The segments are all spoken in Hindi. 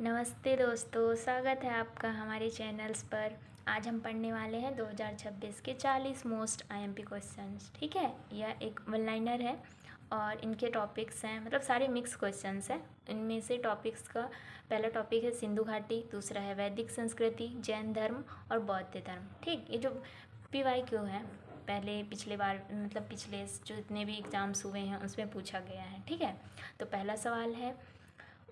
नमस्ते दोस्तों, स्वागत है आपका हमारे चैनल्स पर। आज हम पढ़ने वाले हैं 2026 के 40 मोस्ट आईएमपी क्वेश्चंस। ठीक है, यह एक वन लाइनर है और इनके टॉपिक्स हैं, मतलब सारे मिक्स क्वेश्चंस हैं। इनमें से टॉपिक्स का पहला टॉपिक है सिंधु घाटी, दूसरा है वैदिक संस्कृति, जैन धर्म और बौद्ध धर्म। ठीक, ये जो PYQ है पहले पिछले बार मतलब पिछले जो इतने भी एग्ज़ाम्स हुए हैं उसमें पूछा गया है। ठीक है, तो पहला सवाल है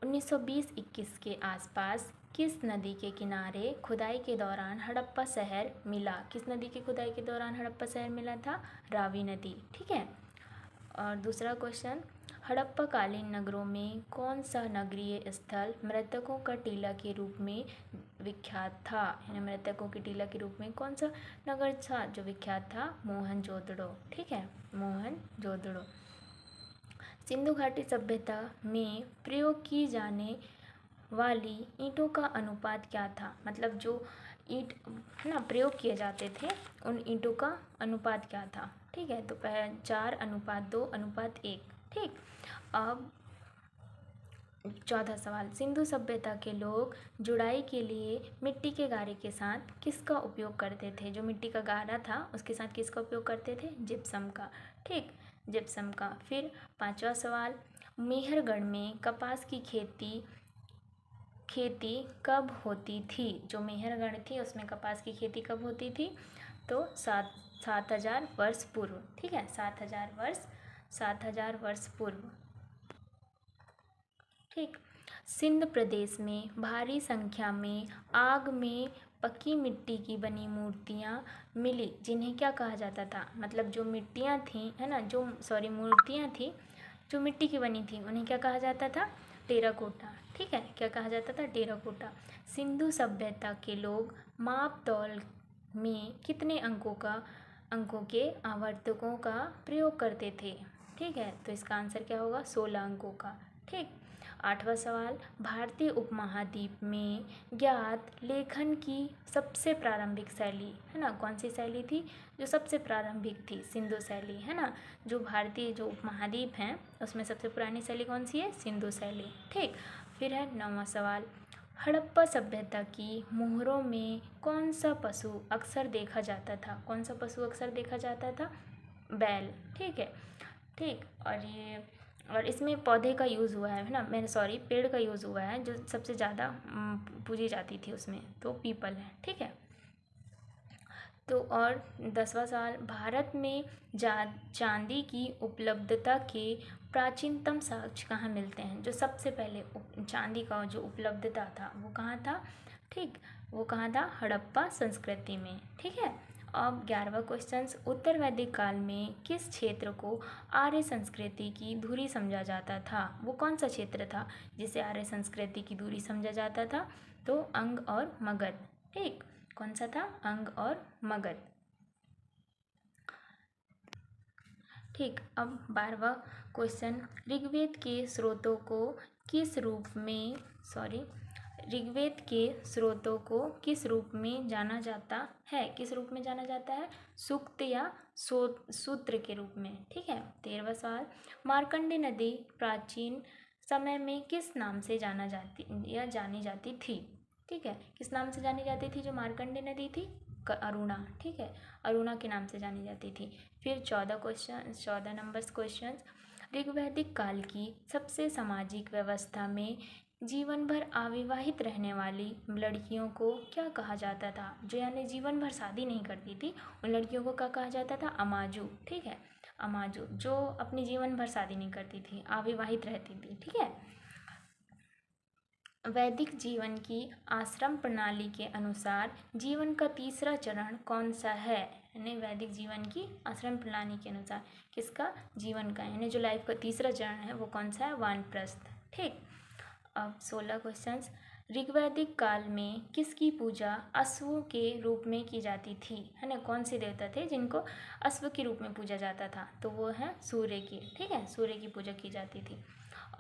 1920-21 के आसपास किस नदी के किनारे खुदाई के दौरान हड़प्पा शहर मिला? किस नदी की खुदाई के दौरान हड़प्पा शहर मिला था? रावी नदी। ठीक है, और दूसरा क्वेश्चन, हड़प्पा कालीन नगरों में कौन सा नगरीय स्थल मृतकों का टीला के रूप में विख्यात था? यानी मृतकों के टीला के रूप में कौन सा नगर था जो विख्यात था? मोहनजोदड़ो। ठीक है, मोहनजोदड़ो। सिंधु घाटी सभ्यता में प्रयोग की जाने वाली ईंटों का अनुपात क्या था? मतलब जो ईंट है ना प्रयोग किए जाते थे उन ईंटों का अनुपात क्या था? ठीक है, तो 4:2:1। ठीक, अब चौथा सवाल, सिंधु सभ्यता के लोग जुड़ाई के लिए मिट्टी के गारे के साथ किसका उपयोग करते थे? जो मिट्टी का गारा था उसके साथ किसका उपयोग करते थे? जिप्सम का। ठीक, जिप्सम का। फिर पांचवा सवाल, मेहरगढ़ में कपास की खेती कब होती थी? जो मेहरगढ़ थी उसमें कपास की खेती कब होती थी? तो 7,000 वर्ष पूर्व। ठीक है, 7,000 वर्ष पूर्व। ठीक, सिंध प्रदेश में भारी संख्या में आग में पकी मिट्टी की बनी मूर्तियाँ मिली, जिन्हें क्या कहा जाता था? मतलब जो मिट्टियाँ थीं है ना, मूर्तियाँ थी जो मिट्टी की बनी थी उन्हें क्या कहा जाता था? टेराकोटा। ठीक है, क्या कहा जाता था? टेराकोटा। सिंधु सभ्यता के लोग माप तौल में कितने अंकों के आवर्तकों का प्रयोग करते थे? ठीक है, तो इसका आंसर क्या होगा? 16 अंकों का। ठीक, आठवां सवाल, भारतीय उपमहाद्वीप में ज्ञात लेखन की सबसे प्रारंभिक शैली है ना, कौन सी शैली थी जो सबसे प्रारंभिक थी? सिंधु शैली है ना। जो भारतीय जो उपमहाद्वीप हैं उसमें सबसे पुरानी शैली कौन सी है? सिंधु शैली। ठीक, फिर है 9वां सवाल, हड़प्पा सभ्यता की मोहरों में कौन सा पशु अक्सर देखा जाता था? कौन सा पशु अक्सर देखा जाता था? बैल। ठीक है, ठीक, और इसमें पौधे का यूज़ हुआ है ना, पेड़ का यूज़ हुआ है जो सबसे ज़्यादा पूजी जाती थी उसमें, तो पीपल है। ठीक है, तो और 10वां सवाल, भारत में चांदी की उपलब्धता के प्राचीनतम साक्ष्य कहाँ मिलते हैं? जो सबसे पहले चांदी का जो उपलब्धता था वो कहाँ था? ठीक, वो कहाँ था? हड़प्पा संस्कृति में। ठीक है, अब 11वां क्वेश्चन, उत्तर वैदिक काल में किस क्षेत्र को आर्य संस्कृति की धुरी समझा जाता था? वो कौन सा क्षेत्र था जिसे आर्य संस्कृति की धुरी समझा जाता था? तो अंग और मगध। ठीक, कौन सा था? अंग और मगध। ठीक, अब 12वां क्वेश्चन, ऋग्वेद के स्रोतों को किस रूप में जाना जाता है? किस रूप में जाना जाता है? सूक्त या सूत्र के रूप में। ठीक है, 13वां सवाल, मार्कंडे नदी प्राचीन समय में किस नाम से जानी जाती थी? ठीक है, किस नाम से जानी जाती थी जो मार्कंडे नदी थी? अरुणा। ठीक है, अरुणा के नाम से जानी जाती थी। फिर 14 नंबर क्वेश्चन, ऋग्वैदिक काल की सबसे सामाजिक व्यवस्था में जीवन भर अविवाहित रहने वाली लड़कियों को क्या कहा जाता था? जो यानी जीवन भर शादी नहीं करती थी उन लड़कियों को क्या कहा जाता था? अमाजू। ठीक है, अमाजू, जो अपनी जीवन भर शादी नहीं करती थी, अविवाहित रहती थी। ठीक है, वैदिक जीवन की आश्रम प्रणाली के अनुसार जीवन का तीसरा चरण कौन सा है? यानी वैदिक जीवन की आश्रम प्रणाली के अनुसार किसका जीवन का, यानी जो लाइफ का तीसरा चरण है वो कौन सा है? वानप्रस्थ। ठीक, अब 16 क्वेश्चंस, ऋग्वैदिक काल में किसकी पूजा अश्वों के रूप में की जाती थी? है ना, कौन से देवता थे जिनको अश्व के रूप में पूजा जाता था? तो वो है सूर्य की। ठीक है, सूर्य की पूजा की जाती थी।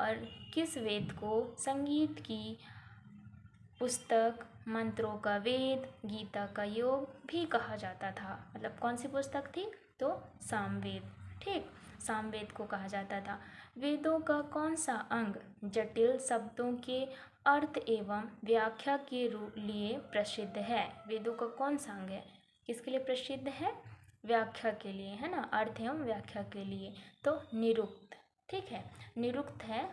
और किस वेद को संगीत की पुस्तक, मंत्रों का वेद, गीता का योग भी कहा जाता था? मतलब कौन सी पुस्तक थी? तो सामवेद। ठीक, सामवेद को कहा जाता था। वेदों का कौन सा अंग जटिल शब्दों के अर्थ एवं व्याख्या के लिए प्रसिद्ध है? वेदों का कौन सा अंग है, किसके लिए प्रसिद्ध है? व्याख्या के लिए, है ना, अर्थ एवं व्याख्या के लिए। तो निरुक्त, ठीक है, निरुक्त है।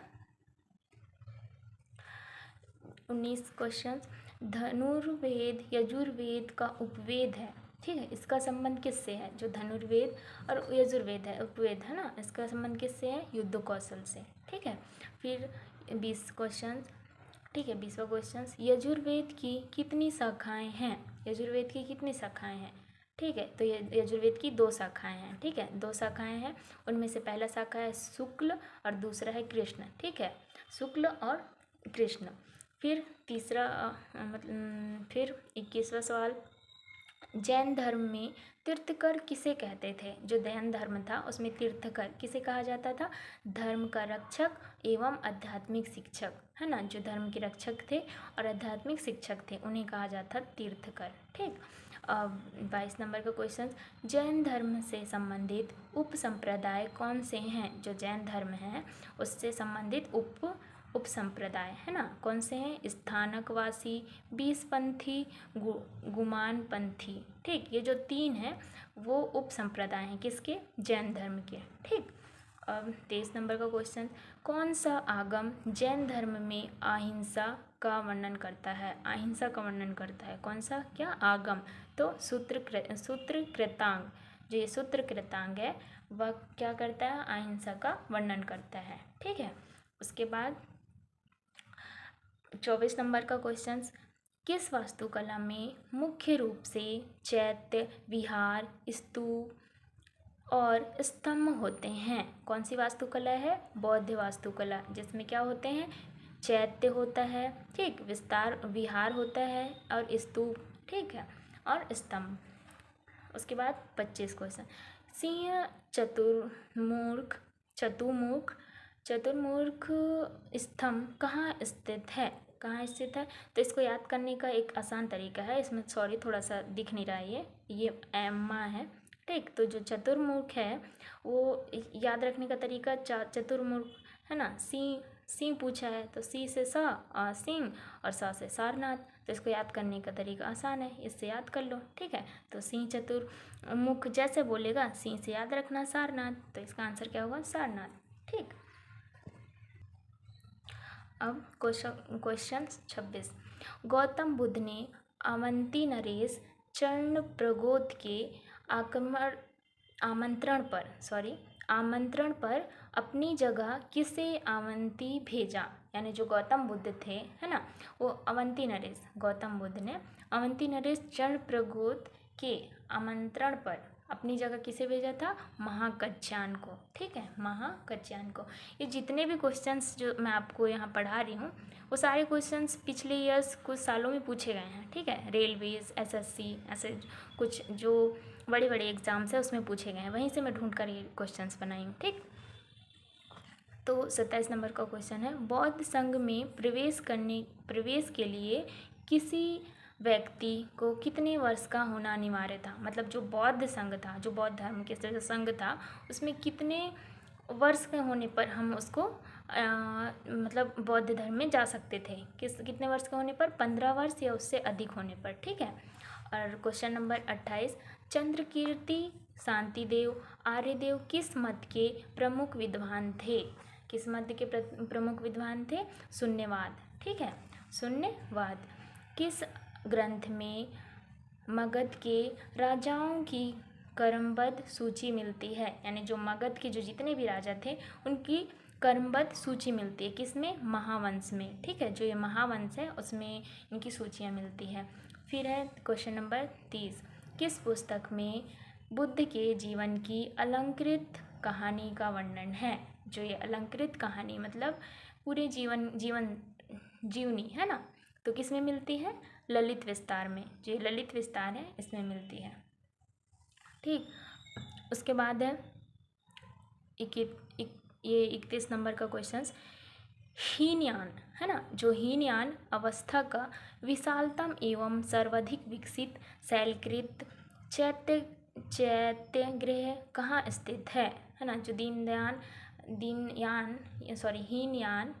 19 क्वेश्चन। धनुर्वेद यजुर्वेद का उपवेद है, ठीक है, इसका संबंध किससे है? जो धनुर्वेद और यजुर्वेद है, उपवेद है ना, इसका संबंध किससे है? युद्ध कौशल से, ठीक है। फिर 20 क्वेश्चन, ठीक है, 20वां क्वेश्चन। यजुर्वेद की कितनी शाखाएं हैं? यजुर्वेद की कितनी शाखाएं हैं? ठीक है, तो यजुर्वेद की 2 शाखाएं हैं, ठीक है, 2 शाखाएं हैं। उनमें से पहला शाखा है शुक्ल और दूसरा है कृष्ण, ठीक है, शुक्ल और कृष्ण। फिर तीसरा फिर 21वां सवाल, जैन धर्म में तीर्थकर किसे कहते थे? जो जैन धर्म था उसमें तीर्थकर किसे कहा जाता था? धर्म का रक्षक एवं आध्यात्मिक शिक्षक, है ना, जो धर्म के रक्षक थे और आध्यात्मिक शिक्षक थे उन्हें कहा जाता तीर्थकर, ठीक। अब 22 नंबर का क्वेश्चन, जैन धर्म से संबंधित उप संप्रदाय कौन से हैं? जो जैन धर्म है उससे संबंधित उप संप्रदाय, है ना, कौन से हैं? स्थानकवासी, बीसपंथी, गुमान पंथी, ठीक, ये जो 3 हैं वो उप संप्रदाय हैं किसके? जैन धर्म के, ठीक। अब 23 नंबर का क्वेश्चन, कौन सा आगम जैन धर्म में अहिंसा का वर्णन करता है? अहिंसा का वर्णन करता है, कौन सा, क्या आगम? तो सूत्रकृतांग, जो ये सूत्रकृतांग है वह क्या करता है? अहिंसा का वर्णन करता है, ठीक है। उसके बाद 24 नंबर का क्वेश्चन, किस वास्तुकला में मुख्य रूप से चैत्य, विहार, स्तूप और स्तंभ होते हैं? कौन सी वास्तुकला है? बौद्ध वास्तुकला, जिसमें क्या होते हैं? चैत्य होता है, ठीक, विहार होता है और स्तूप, ठीक है, और स्तंभ। उसके बाद 25 क्वेश्चन, सिंह चतुर्मुख स्तंभ कहाँ स्थित है? कहाँ स्थित है? तो इसको याद करने का एक आसान तरीका है, इसमें सॉरी थोड़ा सा दिख नहीं रहा है, ये एम्मा है, ठीक। तो जो चतुर्मुख है वो याद रखने का तरीका, चतुर्मुख है ना, सिंह पूछा है तो सी से सा सिंह और सा से सारनाथ, तो इसको याद करने का तरीका आसान है, इससे याद कर लो, ठीक है। तो सिंह चतुर्मुख जैसे बोलेगा सिंह से याद रखना सारनाथ, तो इसका आंसर क्या होगा? सारनाथ, ठीक। अब क्वेश्चन 26, गौतम बुद्ध ने अवंती नरेश चरणप्रद्योत के आमंत्रण पर अपनी जगह किसे अवंती भेजा? यानी जो गौतम बुद्ध थे, है ना, वो अवंती नरेश, गौतम बुद्ध ने अवंती नरेश चरणप्रद्योत के आमंत्रण पर अपनी जगह किसे भेजा था? महाकच्यान को, ठीक है, महाकच्यान को। ये जितने भी क्वेश्चंस जो मैं आपको यहाँ पढ़ा रही हूँ वो सारे क्वेश्चंस पिछले ईयर्स कुछ सालों में पूछे गए हैं, ठीक है, रेलवेज, एसएससी, ऐसे कुछ जो बड़े बड़े एग्जाम्स है उसमें पूछे गए हैं, वहीं से मैं ढूंढ कर ये क्वेश्चंस बनाई हूँ, ठीक। तो 27 नंबर का क्वेश्चन है, बौद्ध संघ में प्रवेश के लिए किसी व्यक्ति को कितने वर्ष का होना अनिवार्य था? मतलब जो बौद्ध संघ था, जो बौद्ध धर्म के जो संघ था उसमें कितने वर्ष के होने पर हम उसको मतलब बौद्ध धर्म में जा सकते थे? कितने वर्ष के होने पर? 15 वर्ष या उससे अधिक होने पर, ठीक है। और क्वेश्चन नंबर 28, चंद्रकीर्ति शांतिदेव आर्यदेव किस मत के प्रमुख विद्वान थे? किस मत के प्रमुख विद्वान थे? शून्यवाद, ठीक है, शून्यवाद। किस ग्रंथ में मगध के राजाओं की क्रमबद्ध सूची मिलती है? यानी जो मगध के जो जितने भी राजा थे उनकी क्रमबद्ध सूची मिलती है किसमें? महावंश में, ठीक है, जो ये महावंश है उसमें इनकी सूचियाँ मिलती है। फिर है क्वेश्चन नंबर 30, किस पुस्तक में बुद्ध के जीवन की अलंकृत कहानी का वर्णन है? जो ये अलंकृत कहानी मतलब पूरे जीवनी है ना, तो किस में मिलती है? ललित विस्तार में, जो ललित विस्तार है इसमें मिलती है, ठीक। उसके बाद है 31 नंबर का क्वेश्चन, हीनयान, है ना, जो हीनयान अवस्था का विशालतम एवं सर्वाधिक विकसित शैलकृत चैत्यगृह कहाँ स्थित है ना, जो दीनदयाल दीनयान हीनयान,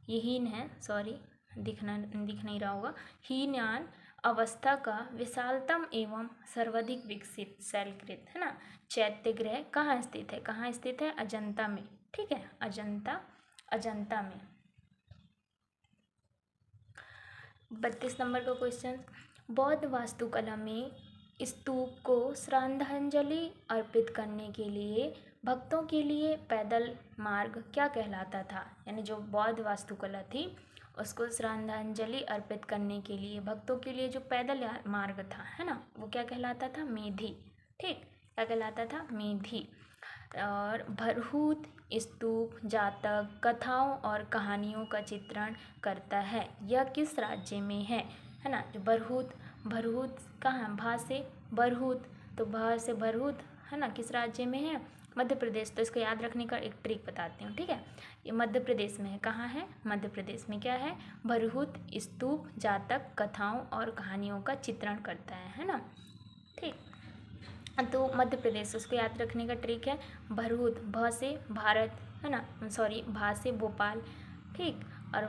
ये हीन है, सॉरी दिख नहीं रहा होगा, हीनयान अवस्था का विशालतम एवं सर्वाधिक विकसित शैलकृत, है ना, चैत्य ग्रह कहाँ स्थित है? कहाँ स्थित है? अजंता में, ठीक है, अजंता में। 32 नंबर का क्वेश्चन, बौद्ध वास्तुकला में स्तूप को श्रद्धांजलि अर्पित करने के लिए भक्तों के लिए पैदल मार्ग क्या कहलाता था? यानी जो बौद्ध वास्तुकला थी उसको श्रद्धांजलि अर्पित करने के लिए भक्तों के लिए जो पैदल मार्ग था, है ना, वो क्या कहलाता था? मेधी, ठीक, क्या कहलाता था? मेधी। और भरहूत स्तूप जातक कथाओं और कहानियों का चित्रण करता है, यह किस राज्य में है ना? जो भरहूत कहाँ? भा से भरहूत, तो भा से भरहूत, है ना, किस राज्य में है? मध्य प्रदेश। तो इसको याद रखने का एक ट्रिक बताती हूँ, ठीक है, ये मध्य प्रदेश में है। कहाँ है? मध्य प्रदेश में। क्या है? भरहूत स्तूप जातक कथाओं और कहानियों का चित्रण करता है ना, ठीक, तो मध्य प्रदेश, उसको याद रखने का ट्रिक है भरहूत, भ से भारत, है ना, सॉरी भा से भोपाल, ठीक, और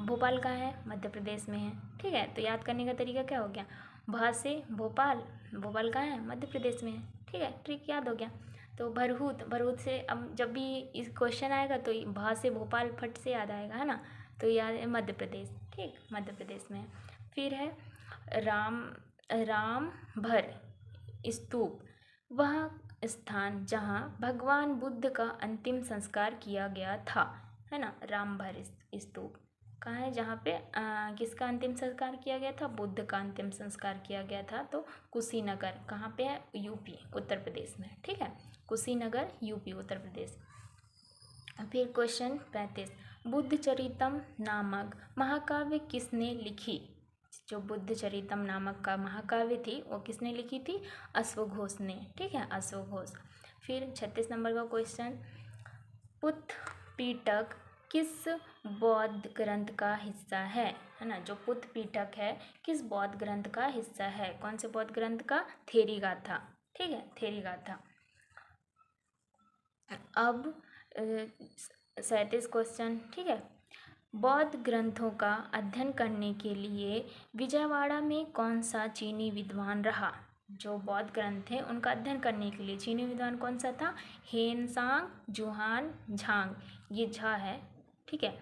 भोपाल कहाँ है? मध्य प्रदेश में है, ठीक है, तो याद करने का तरीका क्या हो गया? भा से भोपाल, भोपाल कहाँ है? मध्य प्रदेश में है, ठीक है, ट्रिक याद हो गया। तो भरहूत से अब जब भी इस क्वेश्चन आएगा तो भा से भोपाल फट से याद आएगा, है ना, तो याद है मध्य प्रदेश, ठीक, मध्य प्रदेश में है। फिर है रामभर स्तूप, वह स्थान जहाँ भगवान बुद्ध का अंतिम संस्कार किया गया था, है ना, रामभर स्तूप कहाँ है? जहाँ पे किसका अंतिम संस्कार किया गया था? बुद्ध का अंतिम संस्कार किया गया था, तो कुशीनगर कहाँ पे है? यूपी, उत्तर प्रदेश में, ठीक है, कुशीनगर यूपी, उत्तर प्रदेश। फिर क्वेश्चन 35, बुद्ध चरितम नामक महाकाव्य किसने लिखी? जो बुद्ध चरितम नामक का महाकाव्य थी वो किसने लिखी थी? अश्वघोष ने, ठीक है, अश्वघोष। फिर 36 नंबर का क्वेश्चन, पुत्त किस बौद्ध ग्रंथ का हिस्सा है ना, जो पुत्त पिटक है किस बौद्ध ग्रंथ का हिस्सा है? कौन से बौद्ध ग्रंथ का? थेरीगाथा, ठीक है, थेरीगाथा। अब 37 क्वेश्चन, ठीक है, बौद्ध ग्रंथों का अध्ययन करने के लिए विजयवाड़ा में कौन सा चीनी विद्वान रहा? जो बौद्ध ग्रंथ थे उनका अध्ययन करने के लिए चीनी विद्वान कौन सा था? हेनसांग जुआन झांग, ये झा है, ठीक है,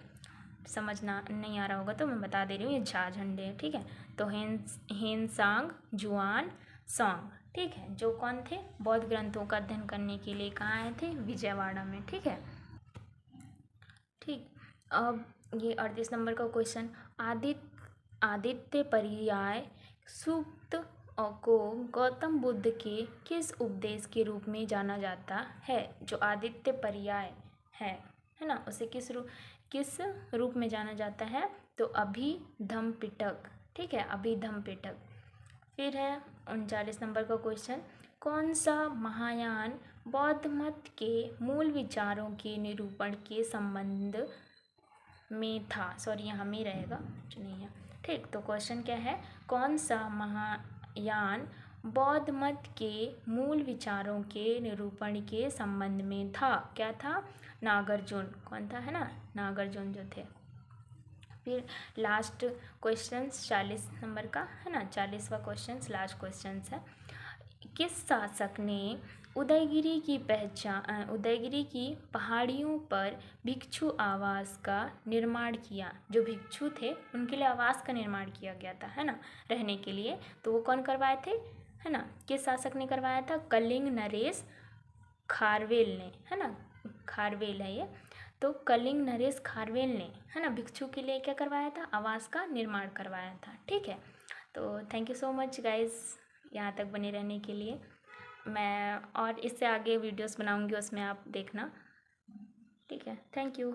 समझना नहीं आ रहा होगा तो मैं बता दे रही हूँ, ये झा झंडे है, ठीक है, तो हेनसांग जुआन सांग, ठीक है, जो कौन थे? बौद्ध ग्रंथों का अध्ययन करने के लिए कहाँ आए थे? विजयवाड़ा में, ठीक है, ठीक। अब ये 38 नंबर का क्वेश्चन, आदित्य पर्याय सूक्त को गौतम बुद्ध के किस उपदेश के रूप में जाना जाता है? जो आदित्य पर्याय है ना, उसे किस रूप में जाना जाता है? तो अभिधम्मपिटक, ठीक है, अभिधम्मपिटक। फिर है 39 नंबर का क्वेश्चन, कौन सा महायान बौद्ध मत के मूल विचारों के निरूपण के संबंध में था? सॉरी यहाँ में रहेगा, जो नहीं है, ठीक, तो क्वेश्चन क्या है? कौन सा महायान बौद्ध मत के मूल विचारों के निरूपण के संबंध में था? क्या था? नागार्जुन, कौन था? है ना, नागार्जुन जो थे। फिर लास्ट क्वेश्चन 40 नंबर का, है ना, 40वां क्वेश्चन लास्ट क्वेश्चन है, किस शासक ने उदयगिरी की पहाड़ियों पर भिक्षु आवास का निर्माण किया? जो भिक्षु थे उनके लिए आवास का निर्माण किया गया था, है ना, रहने के लिए, तो वो कौन करवाए थे? है ना, किस शासक ने करवाया था? कलिंग नरेश खारवेल ने, है ना, खारवेल है ये, तो कलिंग नरेश खारवेल ने, है ना, भिक्षु के लिए क्या करवाया था? आवास का निर्माण करवाया था, ठीक है। तो thank you so much guys, यहाँ तक बने रहने के लिए। मैं और इससे आगे वीडियोस बनाऊंगी, उसमें आप देखना, ठीक है, थैंक यू।